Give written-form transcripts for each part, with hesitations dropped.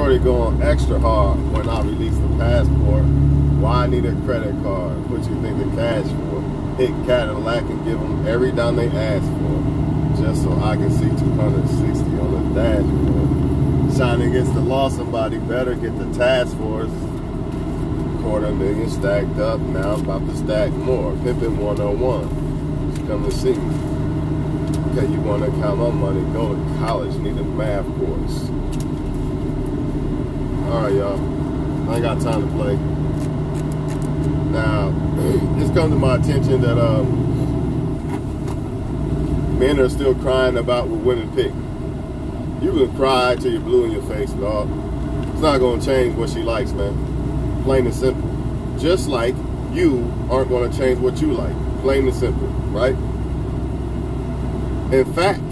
shorty going extra hard when I release the passport. Why I need a credit card? What you think the cash for? Hit Cadillac and give them every dime they ask for, just so I can see 260 on the dashboard. Shining against the law, somebody better get the task force. $250,000 stacked up, now I'm about to stack more. Pimpin' 101. Just come to see me. Okay, you want to count my money, go to college, need a math course. Alright, y'all. I ain't got time to play. Now, it's come to my attention that men are still crying about what women pick. You can cry till you're blue in your face, dog. It's not going to change what she likes, man. Plain and simple. Just like you aren't going to change what you like. Plain and simple, right? In fact,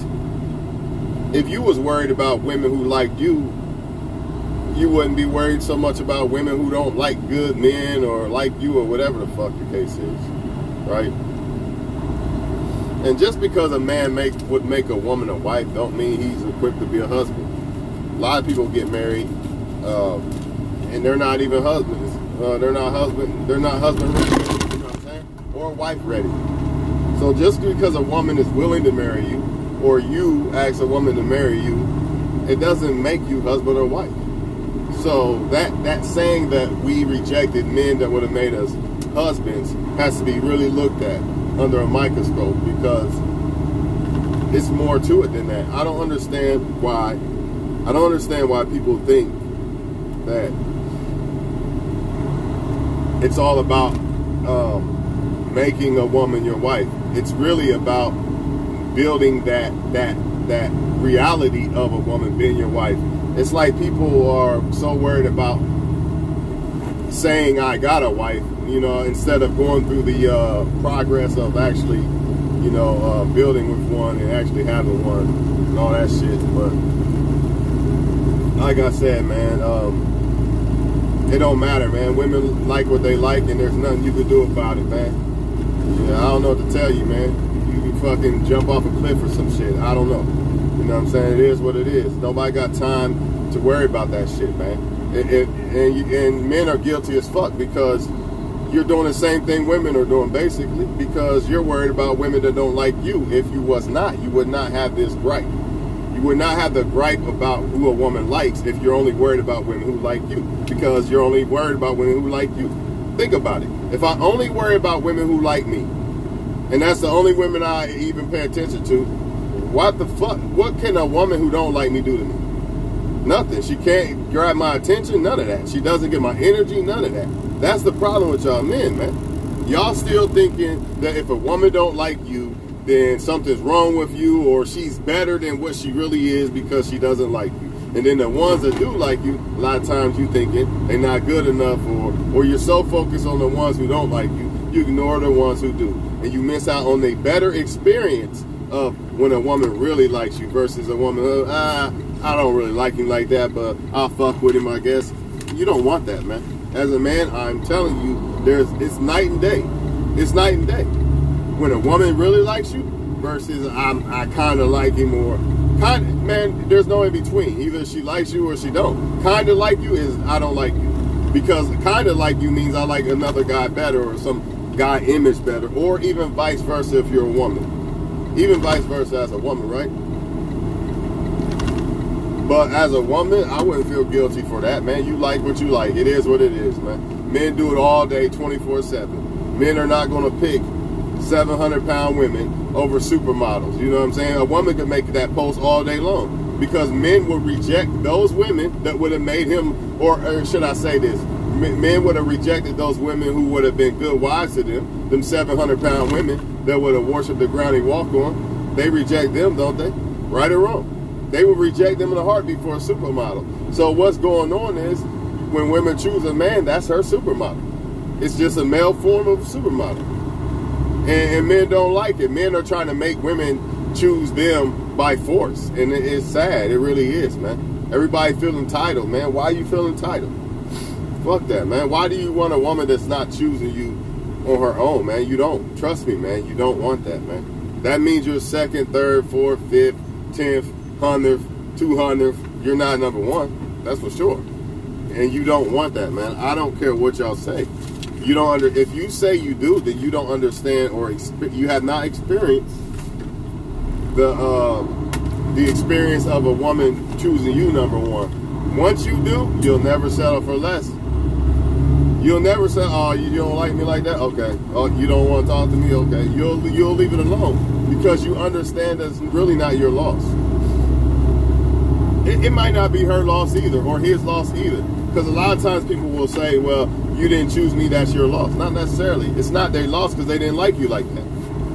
if you was worried about women who liked you, you wouldn't be worried so much about women who don't like good men or like you or whatever the fuck the case is, right? And just because a man would make a woman a wife don't mean he's equipped to be a husband. A lot of people get married and they're not even husbands. They're not husband ready, you know what I'm saying? Or wife ready. So just because a woman is willing to marry you or you ask a woman to marry you, it doesn't make you husband or wife. So that saying that we rejected men that would have made us husbands has to be really looked at under a microscope, because it's more to it than that. I don't understand why people think that it's all about making a woman your wife. It's really about building that reality of a woman being your wife. It's like people are so worried about saying I got a wife, you know, instead of going through the progress of actually, you know, building with one and actually having one and all that shit. But like I said, man, it don't matter, man. Women like what they like, and there's nothing you can do about it, man. Yeah, I don't know what to tell you, man. You can fucking jump off a cliff or some shit. I don't know. You know what I'm saying? It is what it is. Nobody got time to worry about that shit, man. And men are guilty as fuck, because you're doing the same thing women are doing, basically, because you're worried about women that don't like you. If you was not, you would not have this gripe. You would not have the gripe about who a woman likes if you're only worried about women who like you, because you're only worried about women who like you. Think about it. If I only worry about women who like me, and that's the only women I even pay attention to, what the fuck? What can a woman who don't like me do to me? Nothing. She can't grab my attention. None of that. She doesn't get my energy. None of that. That's the problem with y'all men, man. Y'all still thinking that if a woman don't like you, then something's wrong with you, or she's better than what she really is because she doesn't like you. And then the ones that do like you, a lot of times you thinking they're not good enough, or you're so focused on the ones who don't like you, you ignore the ones who do. And you miss out on the better experience of when a woman really likes you versus a woman, I don't really like him like that, but I'll fuck with him, I guess. You don't want that, man. As a man, I'm telling you, it's night and day. It's night and day. When a woman really likes you versus I kind of like him, or man, there's no in between. Either she likes you or she don't. Kind of like you is I don't like you. Because kind of like you means I like another guy better, or some guy image better, or even vice versa if you're a woman. Even vice versa as a woman, right? But as a woman, I wouldn't feel guilty for that, man. You like what you like. It is what it is, man. Men do it all day, 24/7. Men are not going to pick 700-pound women over supermodels. You know what I'm saying? A woman could make that post all day long, because men would reject those women that would have made him, or should I say this? Men would have rejected those women who would have been good wives to them 700-pound women that would have worshipped the ground he walked on. They reject them, don't they? Right or wrong? They would reject them in a heartbeat for a supermodel. So what's going on is, when women choose a man, that's her supermodel. It's just a male form of supermodel. And men don't like it. Men are trying to make women choose them by force. And it's sad. It really is, man. Everybody feel entitled, man. Why you feel entitled? Fuck that, man. Why do you want a woman that's not choosing you on her own, man? You don't. Trust me, man. You don't want that, man. That means you're second, third, fourth, fifth, 10th, 100th, 200th. You're not number one. That's for sure. And you don't want that, man. I don't care what y'all say. You don't if you say you do, then you don't understand, or you have not experienced the experience of a woman choosing you, number one. Once you do, you'll never settle for less. You'll never say, oh, you don't like me like that? Okay. Oh, you don't want to talk to me? Okay. You'll leave it alone, because you understand that's really not your loss. It might not be her loss either, or his loss either. Because a lot of times people will say, well, you didn't choose me, that's your loss. Not necessarily. It's not their loss because they didn't like you like that.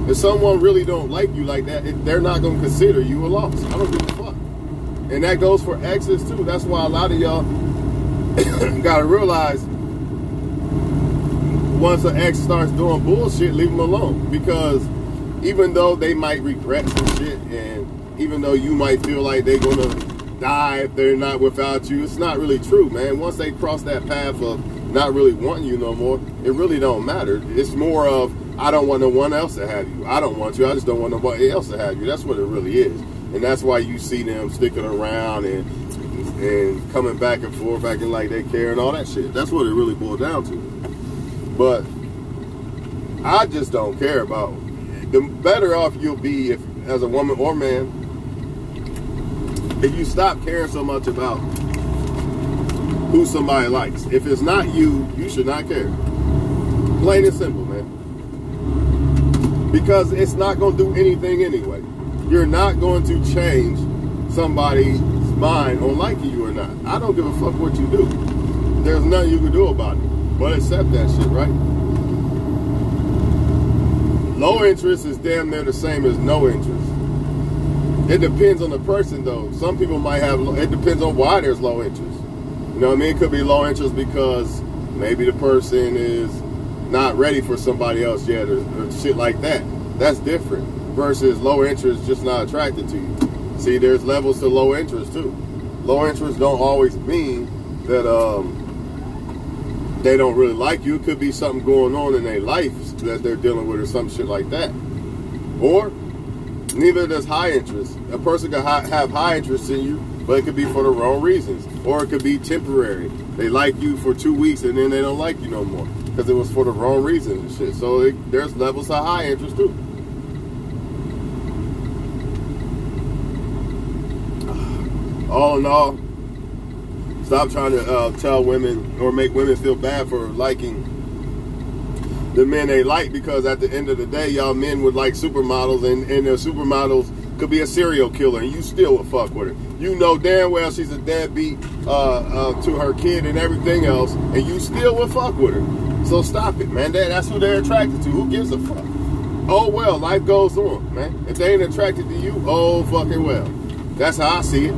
If someone really don't like you like that, they're not going to consider you a loss. I don't give a fuck. And that goes for exes too. That's why a lot of y'all got to realize, once an ex starts doing bullshit, leave them alone. Because even though they might regret some shit, and even though you might feel like they're going to die if they're not without you, it's not really true, man. Once they cross that path of not really wanting you no more, it really don't matter. It's more of, I don't want no one else to have you. I don't want you. I just don't want nobody else to have you. That's what it really is. And that's why you see them sticking around and coming back and forth, acting like they care and all that shit. That's what it really boils down to. But I just don't care about it. The better off you'll be, if as a woman or man, if you stop caring so much about who somebody likes. If it's not you, you should not care. Plain and simple, man. Because it's not going to do anything anyway. You're not going to change somebody's mind on liking you or not. I don't give a fuck what you do. There's nothing you can do about it but accept that shit, right? Low interest is damn near the same as no interest. It depends on the person, though. Some people might have, it depends on why there's low interest. You know what I mean? It could be low interest because maybe the person is not ready for somebody else yet, or shit like that. That's different. Versus low interest, just not attracted to you. See, there's levels to low interest, too. Low interest don't always mean that they don't really like you. It could be something going on in their life that they're dealing with, or some shit like that. Or neither does high interest. A person can have high interest in you, but it could be for the wrong reasons. Or it could be temporary. They like you for 2 weeks and then they don't like you no more because it was for the wrong reasons and shit. So there's levels of high interest too. All in all, stop trying to tell women or make women feel bad for liking the men they like, because at the end of the day, y'all men would like supermodels, and the supermodels could be a serial killer, and you still would fuck with her. You know damn well she's a deadbeat to her kid and everything else, and you still would fuck with her. So stop it, man. That's who they're attracted to. Who gives a fuck? Oh well, life goes on, man. If they ain't attracted to you, oh fucking well. That's how I see it.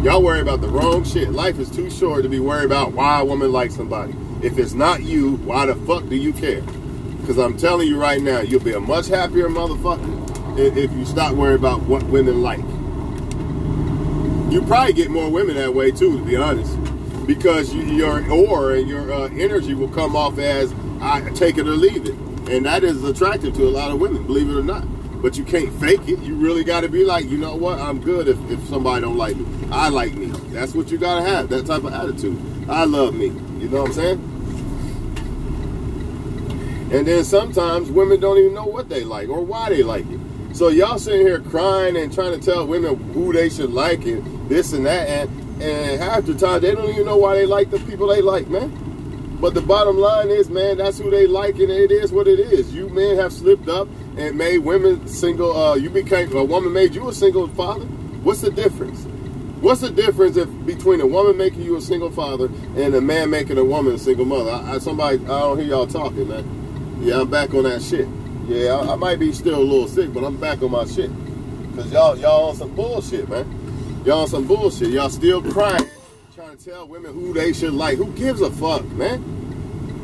Y'all worry about the wrong shit. Life is too short to be worried about why a woman likes somebody. If it's not you, why the fuck do you care? Because I'm telling you right now, you'll be a much happier motherfucker if you stop worrying about what women like. You probably get more women that way too, to be honest. Because your aura and your energy will come off as, I take it or leave it. And that is attractive to a lot of women, believe it or not. But you can't fake it. You really got to be like, you know what? I'm good if somebody don't like me. I like me. That's what you got to have, that type of attitude. I love me. You know what I'm saying? And then sometimes women don't even know what they like or why they like it. So y'all sitting here crying and trying to tell women who they should like and this and that. And half the time, they don't even know why they like the people they like, man. But the bottom line is, man, that's who they like, and it is what it is. You men have slipped up and made women single. A woman made you a single father. What's the difference? What's the difference between a woman making you a single father and a man making a woman a single mother? I don't hear y'all talking, man. Yeah, I'm back on that shit. Yeah, I might be still a little sick, but I'm back on my shit. Because y'all on some bullshit, man. Y'all on some bullshit. Y'all still crying, trying to tell women who they should like. Who gives a fuck, man?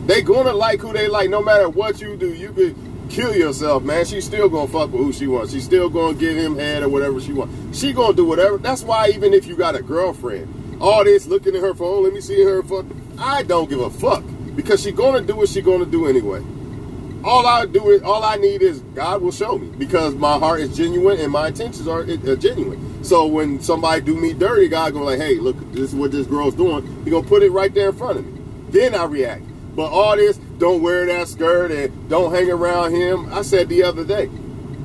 They gonna like who they like no matter what you do. You could kill yourself, man. She's still gonna fuck with who she wants. She's still gonna give him head or whatever she wants. She gonna do whatever. That's why even if you got a girlfriend, all this looking at her phone, let me see her phone, I don't give a fuck. Because she gonna do what she gonna do anyway. All I need is God will show me, because my heart is genuine and my intentions are genuine. So when somebody do me dirty, God go like, hey, look, this is what this girl's doing. He gonna put it right there in front of me. Then I react. But all this, don't wear that skirt and don't hang around him. I said the other day,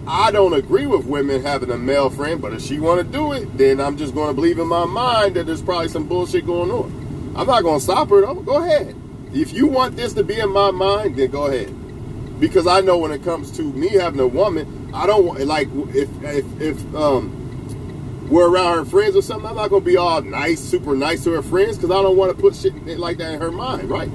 I don't agree with women having a male friend, but if she want to do it, then I'm just going to believe in my mind that there's probably some bullshit going on. I'm not going to stop her, though. Go ahead. If you want this to be in my mind, then go ahead. Because I know when it comes to me having a woman, I don't want, like, if we're around her friends or something, I'm not going to be all nice, super nice to her friends, because I don't want to put shit like that in her mind, right?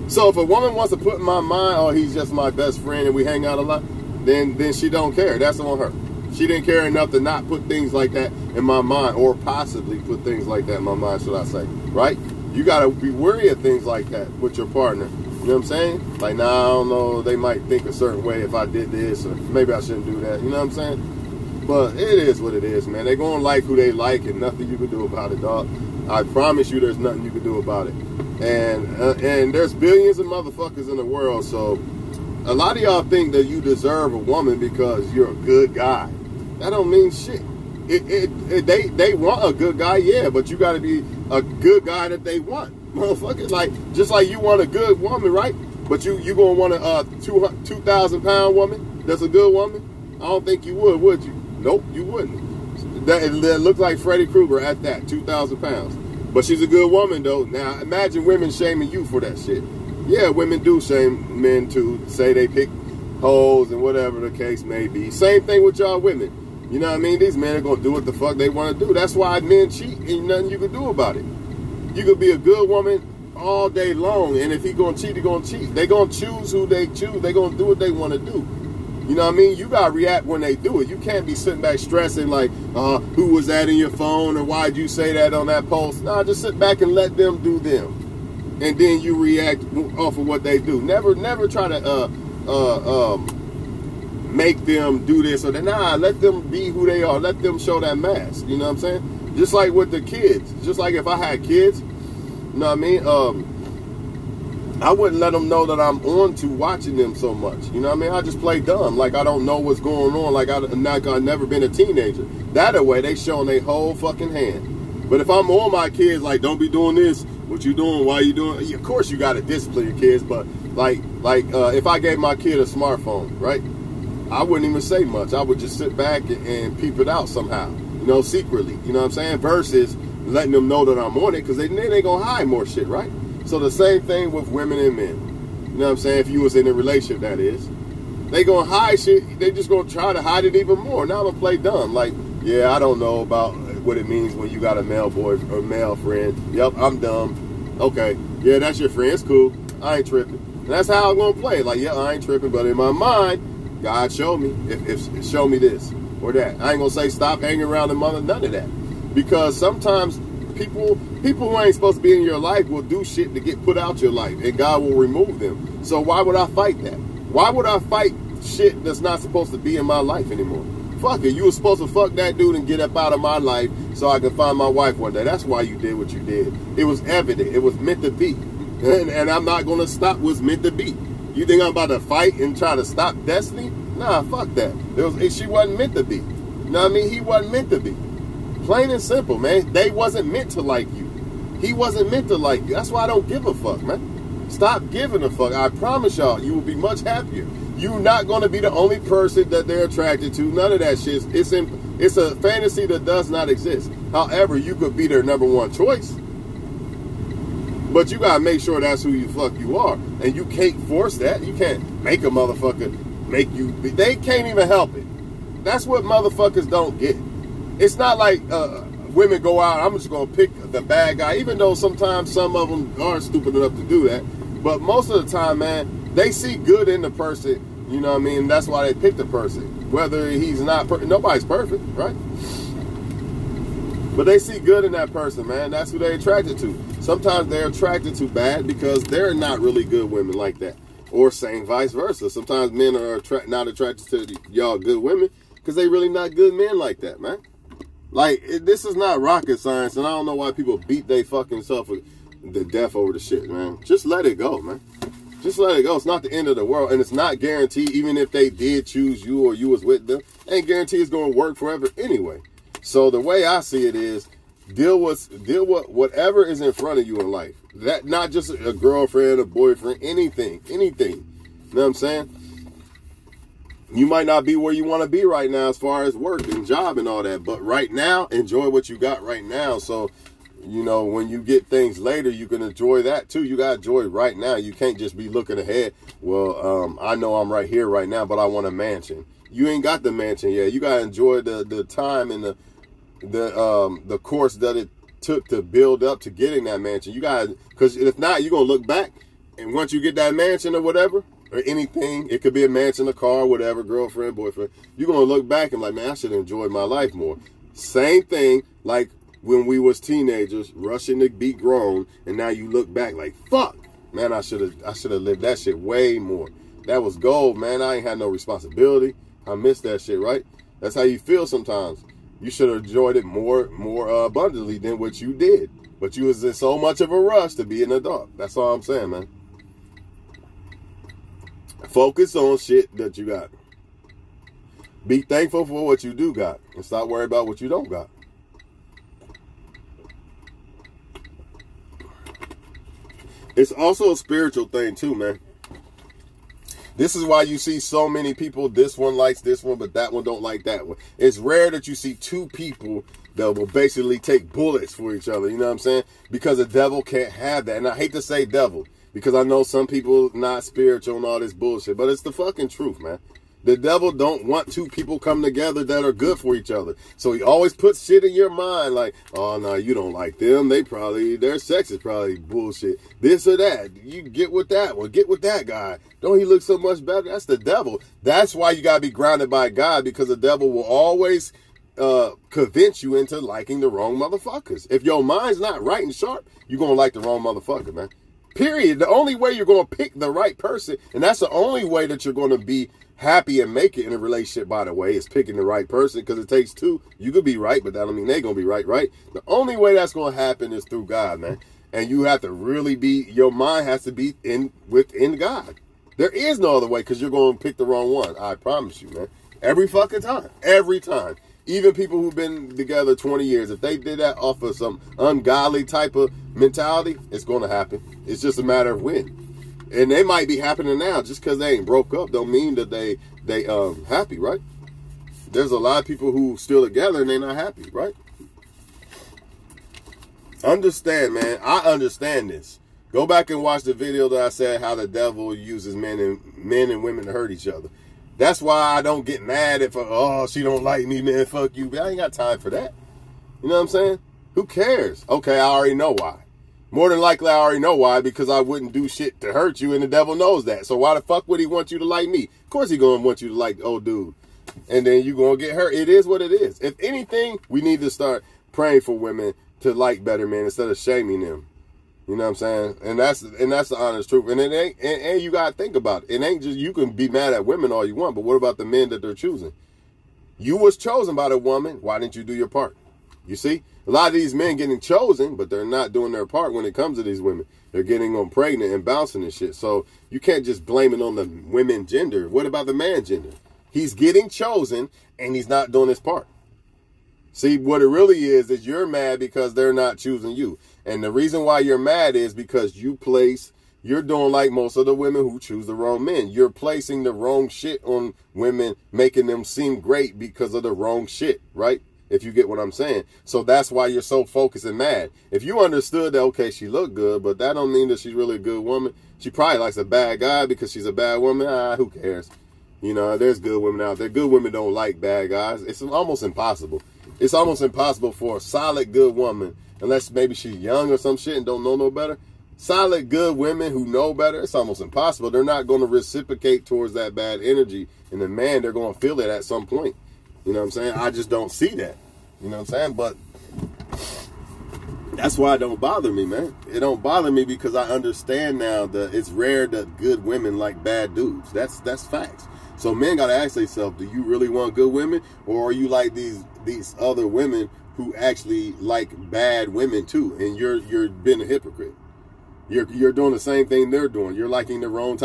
So if a woman wants to put in my mind, oh, he's just my best friend and we hang out a lot, then she don't care. That's on her. She didn't care enough to not put things like that in my mind, or possibly put things like that in my mind, should I say, right? You got to be wary of things like that with your partner. You know what I'm saying? Like, nah, I don't know, they might think a certain way if I did this, or maybe I shouldn't do that. You know what I'm saying? But it is what it is, man. They're going to like who they like, and nothing you can do about it, dog. I promise you there's nothing you can do about it. And there's billions of motherfuckers in the world, so a lot of y'all think that you deserve a woman because you're a good guy. That don't mean shit. They want a good guy, yeah, but you got to be a good guy that they want. Motherfucker, like, just like you want a good woman, right? But you going to want a 2,000-pound woman that's a good woman? I don't think you would you? Nope, you wouldn't. That looks like Freddy Krueger at that, 2,000 pounds. But she's a good woman, though. Now, imagine women shaming you for that shit. Yeah, women do shame men, too. Say they pick hoes and whatever the case may be. Same thing with y'all women. You know what I mean? These men are going to do what the fuck they want to do. That's why men cheat. Ain't nothing you can do about it. You could be a good woman all day long, and if he going to cheat, he going to cheat. They going to choose who they choose. They going to do what they want to do. You know what I mean? You got to react when they do it. You can't be sitting back stressing like, who was that in your phone, or why'd you say that on that post? Nah, just sit back and let them do them. And then you react off of what they do. Never try to make them do this or that. Nah, let them be who they are. Let them show that mask. You know what I'm saying? Just like with the kids. Just like if I had kids, you know what I mean? I wouldn't let them know that I'm on to watching them so much. You know what I mean? I just play dumb. Like I don't know what's going on. Like I've never been a teenager. That way, they showing their whole fucking hand. But if I'm on my kids, like, don't be doing this. What you doing? Why you doing? Of course you got to discipline your kids. But like if I gave my kid a smartphone, right? I wouldn't even say much. I would just sit back and peep it out somehow. You know, secretly. You know what I'm saying? Versus letting them know that I'm on it, because then they gonna hide more shit, right? So the same thing with women and men. You know what I'm saying? If you was in a relationship, that is. They gonna hide shit. They just gonna try to hide it even more. Now I'm gonna play dumb. Like, yeah, I don't know about what it means when you got a male boy or male friend. Yep, I'm dumb. Okay, yeah, that's your friend. It's cool. I ain't tripping. And that's how I'm gonna play. Like, yeah, I ain't tripping. But in my mind, God showed me. If show me this or that. I ain't gonna say stop hanging around the mother. None of that. Because sometimes people who ain't supposed to be in your life will do shit to get put out your life, and God will remove them. So why would I fight that? Why would I fight shit that's not supposed to be in my life anymore? Fuck it. You were supposed to fuck that dude and get up out of my life so I could find my wife one day. That's why you did what you did. It was evident. It was meant to be. And I'm not going to stop what's meant to be. You think I'm about to fight and try to stop destiny? Nah, fuck that. She wasn't meant to be. You know what I mean? He wasn't meant to be. Plain and simple, man. They wasn't meant to like you. He wasn't meant to like you. That's why I don't give a fuck, man. Stop giving a fuck. I promise y'all, you will be much happier. You're not going to be the only person that they're attracted to. None of that shit. It's a fantasy that does not exist. However, you could be their number one choice. But you got to make sure that's who you fuck you are. And you can't force that. You can't make a motherfucker make you. They can't even help it. That's what motherfuckers don't get. It's not like women go out, I'm just going to pick the bad guy, even though sometimes some of them are stupid enough to do that. But most of the time, man, they see good in the person, you know what I mean? That's why they pick the person. Whether he's not, nobody's perfect, right? But they see good in that person, man. That's who they're attracted to. Sometimes they're attracted to bad because they're not really good women like that. Or same vice versa. Sometimes men are not attracted to y'all good women because they really not good men like that, man. Like, this is not rocket science, and I don't know why people beat they fucking self to death over the shit, man. Just let it go, man. Just let it go. It's not the end of the world, and it's not guaranteed, even if they did choose you or you was with them, ain't guaranteed it's going to work forever anyway. So the way I see it is, deal with whatever is in front of you in life. That not just a girlfriend, a boyfriend, anything. You know what I'm saying? You might not be where you want to be right now as far as work and job and all that, but right now, enjoy what you got right now. So, you know, when you get things later, you can enjoy that too. You got to enjoy right now. You can't just be looking ahead. Well, I know I'm right here right now, but I want a mansion. You ain't got the mansion yet. You got to enjoy the time and the course that it took to build up to getting that mansion. You got, because if not, you're going to look back, and once you get that mansion or whatever, or anything, it could be a mansion, a car, whatever, girlfriend, boyfriend, you're going to look back and like, man, I should enjoy my life more. Same thing like when we was teenagers, rushing to be grown, and now you look back like, fuck, man, I should have lived that shit way more. That was gold, man. I ain't had no responsibility. I missed that shit, right? That's how you feel sometimes. You should have enjoyed it more abundantly than what you did. But you was in so much of a rush to be an adult. That's all I'm saying, man. Focus on shit that you got. Be thankful for what you do got, and stop worrying about what you don't got. It's also a spiritual thing too, man. This is why you see so many people, this one likes this one, but that one don't like that one. It's rare that you see two people that will basically take bullets for each other, you know what I'm saying? Because the devil can't have that. And I hate to say devil, because I know some people not spiritual and all this bullshit, but it's the fucking truth, man. The devil don't want two people come together that are good for each other. So he always puts shit in your mind like, oh, no, you don't like them. Their sex is probably bullshit. This or that. You get with that one. Get with that guy. Don't he look so much better? That's the devil. That's why you got to be grounded by God, because the devil will always convince you into liking the wrong motherfuckers. If your mind's not right and sharp, you're going to like the wrong motherfucker, man. Period. The only way you're going to pick the right person, and that's the only way that you're going to be happy and make it in a relationship, by the way, is picking the right person, because it takes two. You could be right, but that don't mean they're going to be right? The only way that's going to happen is through God, man. And you have to really your mind has to be within God. There is no other way, because you're going to pick the wrong one. I promise you, man. Every fucking time. Every time. Even people who've been together 20 years, if they did that off of some ungodly type of mentality, it's going to happen. It's just a matter of when. And they might be happening now. Just because they ain't broke up don't mean that they happy, right? There's a lot of people who still together and they're not happy, right? Understand, man. I understand this. Go back and watch the video that I said how the devil uses men and women to hurt each other. That's why I don't get mad if, oh, she don't like me, man, fuck you. But I ain't got time for that. You know what I'm saying? Who cares? Okay, I already know why. More than likely, I already know why, because I wouldn't do shit to hurt you, and the devil knows that. So why the fuck would he want you to like me? Of course he gonna want you to like old dude. And then you gonna get hurt. It is what it is. If anything, we need to start praying for women to like better men instead of shaming them. You know what I'm saying? And that's the honest truth. And it ain't, and you gotta think about it. It ain't just, you can be mad at women all you want, but what about the men that they're choosing? You was chosen by the woman. Why didn't you do your part? You see? A lot of these men getting chosen, but they're not doing their part when it comes to these women. They're getting them pregnant and bouncing and shit. So you can't just blame it on the women gender. What about the man gender? He's getting chosen and he's not doing his part. See, what it really is you're mad because they're not choosing you. And the reason why you're mad is because you're doing like most of the women who choose the wrong men. You're placing the wrong shit on women, making them seem great because of the wrong shit, right? If you get what I'm saying. So that's why you're so focused and mad. If you understood that, okay, she looked good, but that don't mean that she's really a good woman. She probably likes a bad guy because she's a bad woman. Who cares? You know, there's good women out there. Good women don't like bad guys. It's almost impossible. It's almost impossible for a solid good woman, unless maybe she's young or some shit and don't know no better. Solid good women who know better, it's almost impossible. They're not going to reciprocate towards that bad energy. And the man, they're going to feel it at some point. You know what I'm saying? I just don't see that. You know what I'm saying? But that's why it don't bother me, man. It don't bother me because I understand now that it's rare that good women like bad dudes. That's facts. So men got to ask themselves, do you really want good women? Or are you like these other women who actually like bad women too? And you're being a hypocrite. You're doing the same thing they're doing. You're liking the wrong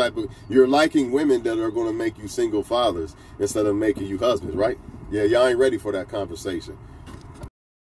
you're liking women that are going to make you single fathers instead of making you husbands, right? Yeah, y'all ain't ready for that conversation.